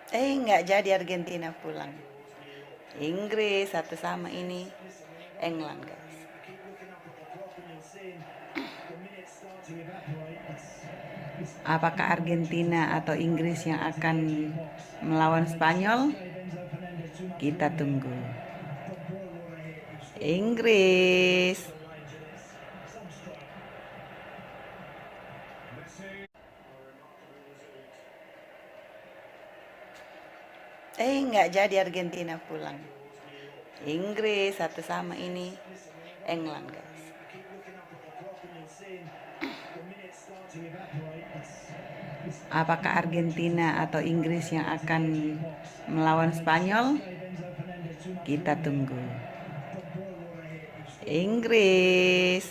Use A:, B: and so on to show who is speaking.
A: Nggak jadi Argentina pulang. Inggris satu sama ini England guys. Apakah Argentina atau Inggris yang akan melawan Spanyol? Kita tunggu. Inggris. Nggak jadi Argentina pulang. Inggris satu sama ini England guys. Apakah Argentina atau Inggris yang akan melawan Spanyol? Kita tunggu. Inggris.